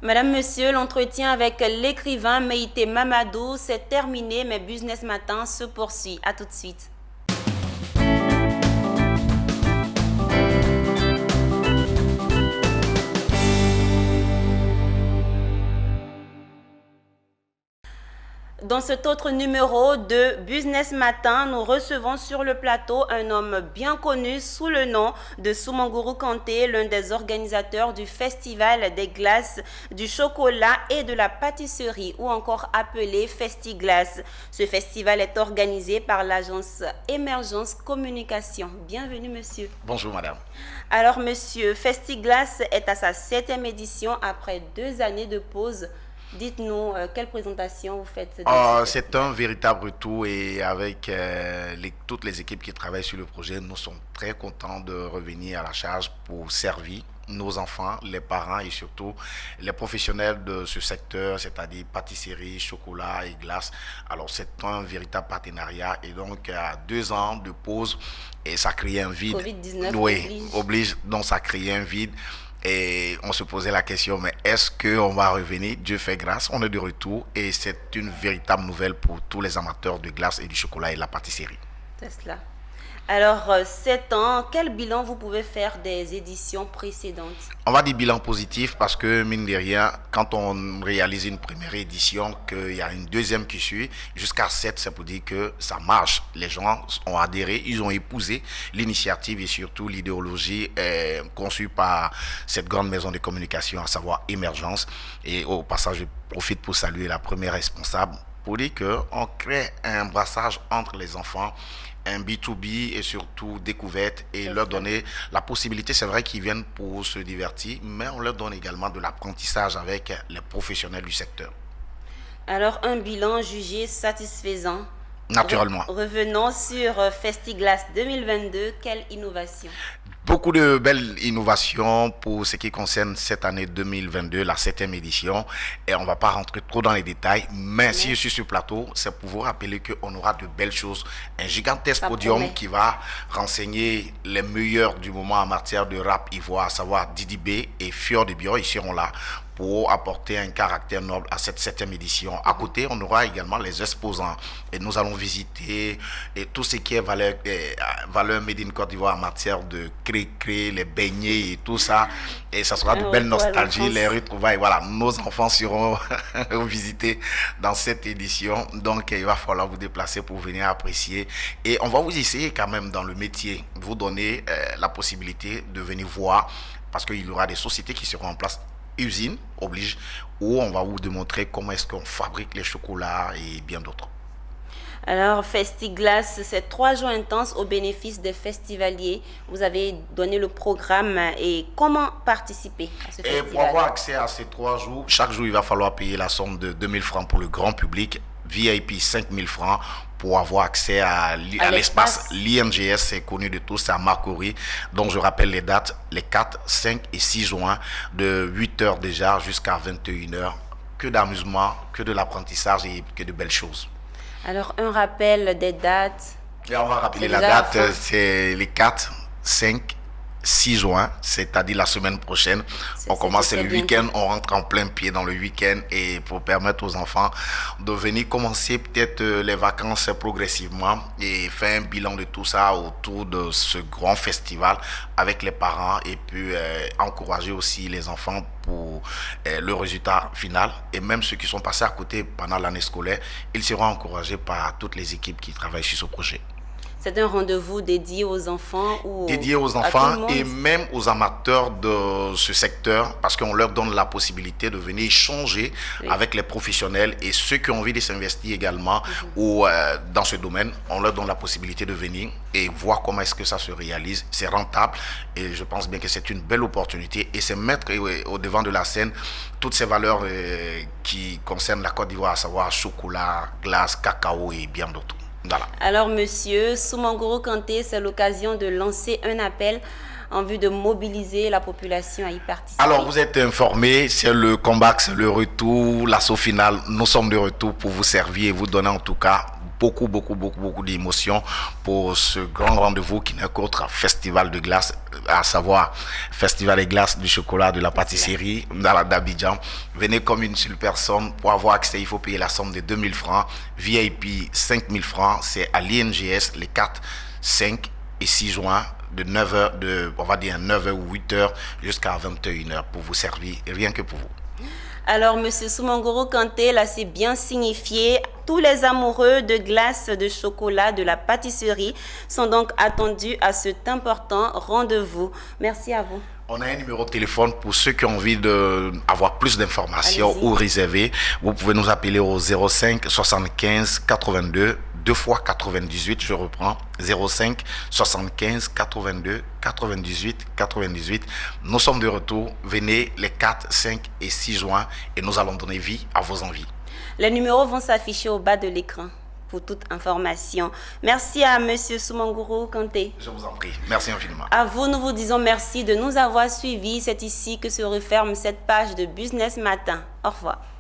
Madame, Monsieur, l'entretien avec l'écrivain Meïté Mamadou, c'est terminé, mais Business Matin se poursuit. À tout de suite. Dans cet autre numéro de Business Matin, nous recevons sur le plateau un homme bien connu sous le nom de Soumanguru Kanté, l'un des organisateurs du Festival des glaces, du chocolat et de la pâtisserie, ou encore appelé Festiglace. Ce festival est organisé par l'agence Émergence Communication. Bienvenue, monsieur. Bonjour, madame. Alors, monsieur, Festiglace est à sa 7e édition après 2 années de pause. Dites-nous, quelle présentation vous faites? C'est un véritable retour et avec toutes les équipes qui travaillent sur le projet, nous sommes très contents de revenir à la charge pour servir nos enfants, les parents et surtout les professionnels de ce secteur, c'est-à-dire pâtisserie, chocolat et glace. Alors c'est un véritable partenariat et donc à 2 ans de pause et ça crée un vide. Covid-19 oblige, donc ça crée un vide. Et on se posait la question, mais est-ce qu'on va revenir? Dieu fait grâce, on est de retour et c'est une véritable nouvelle pour tous les amateurs de glace et du chocolat et de la pâtisserie. C'est cela. Alors, 7 ans, quel bilan vous pouvez faire des éditions précédentes? On va dire bilan positif parce que, mine de rien, quand on réalise une première édition, qu'il y a une deuxième qui suit, jusqu'à 7, c'est pour dire que ça marche. Les gens ont adhéré, ils ont épousé l'initiative et surtout l'idéologie conçue par cette grande maison de communication, à savoir Émergence. Et au passage, je profite pour saluer la première responsable pour dire qu'on crée un brassage entre les enfants, un B2B et surtout découverte et leur donner la possibilité, c'est vrai qu'ils viennent pour se divertir, mais on leur donne également de l'apprentissage avec les professionnels du secteur. Alors, un bilan jugé satisfaisant. Naturellement. Revenons sur Festiglace 2022, quelle innovation? Beaucoup de belles innovations pour ce qui concerne cette année 2022, la 7e édition. Et on ne va pas rentrer trop dans les détails, mais si je suis sur le plateau, c'est pour vous rappeler qu'on aura de belles choses. Un gigantesque podium qui va renseigner les meilleurs du moment en matière de rap ivoire, à savoir Didi B et Fior de Bio. Ils seront là pour apporter un caractère noble à cette 7e édition. À côté, on aura également les exposants. Et nous allons visiter tout ce qui est valeur Made in Côte d'Ivoire en matière de cré, les beignets et tout ça. Et ça sera de belles nostalgies, les retrouvailles. Voilà, nos enfants seront visités dans cette édition. Donc, il va falloir vous déplacer pour venir apprécier. Et on va vous essayer quand même dans le métier, vous donner la possibilité de venir voir, parce qu'il y aura des sociétés qui seront en place, usine oblige, où on va vous démontrer comment est-ce qu'on fabrique les chocolats et bien d'autres. Alors, Festiglace, c'est 3 jours intenses au bénéfice des festivaliers. Vous avez donné le programme et comment participer à ce festival? Et pour avoir accès à ces 3 jours, chaque jour, il va falloir payer la somme de 2 000 francs pour le grand public, VIP 5 000 francs pour avoir accès à l'espace. L'IMGS, c'est connu de tous, c'est à Marcory. Donc, je rappelle les dates, les 4, 5 et 6 juin, de 8 h déjà jusqu'à 21 h. Que d'amusement, que de l'apprentissage et que de belles choses. Alors, un rappel des dates. Et on va rappeler la date, c'est les 4, 5, 6 juin, c'est-à-dire la semaine prochaine. On commence le week-end, on rentre en plein pied dans le week-end et pour permettre aux enfants de venir commencer peut-être les vacances progressivement et faire un bilan de tout ça autour de ce grand festival avec les parents et puis encourager aussi les enfants pour le résultat final. Et même ceux qui sont passés à côté pendant l'année scolaire, ils seront encouragés par toutes les équipes qui travaillent sur ce projet. C'est un rendez-vous dédié aux enfants ou dédié aux enfants et même aux amateurs de ce secteur parce qu'on leur donne la possibilité de venir échanger avec les professionnels et ceux qui ont envie de s'investir également ou dans ce domaine, on leur donne la possibilité de venir et voir comment est-ce que ça se réalise. C'est rentable et je pense bien que c'est une belle opportunité et c'est mettre au devant de la scène toutes ces valeurs qui concernent la Côte d'Ivoire, à savoir chocolat, glace, cacao et bien d'autres. Voilà. Alors, monsieur Soumanguru Kanté, c'est l'occasion de lancer un appel en vue de mobiliser la population à y participer. Alors, vous êtes informés, c'est le comeback, c'est le retour, l'assaut final. Nous sommes de retour pour vous servir et vous donner en tout cas beaucoup d'émotions pour ce grand rendez-vous qui n'est qu'autre festival de glace, à savoir Festival des glaces, du chocolat, de la pâtisserie d'Abidjan. Venez comme une seule personne. Pour avoir accès, il faut payer la somme de 2000 francs. VIP, 5000 francs. C'est à l'INGS les 4, 5 et 6 juin de 9h, on va dire 9h ou 8h jusqu'à 21h pour vous servir, rien que pour vous. Alors, Monsieur Soumangoro Kanté, là, c'est bien signifié. Tous les amoureux de glace, de chocolat, de la pâtisserie sont donc attendus à cet important rendez-vous. Merci à vous. On a un numéro de téléphone pour ceux qui ont envie d'avoir plus d'informations ou réserver. Vous pouvez nous appeler au 05 75 82 2 fois 98. Je reprends 05 75 82 98 98. Nous sommes de retour. Venez les 4, 5 et 6 juin et nous allons donner vie à vos envies. Les numéros vont s'afficher au bas de l'écran pour toute information. Merci à Monsieur Soumangoro Kanté. Je vous en prie. Merci infiniment. À vous, nous vous disons merci de nous avoir suivis. C'est ici que se referme cette page de Business Matin. Au revoir.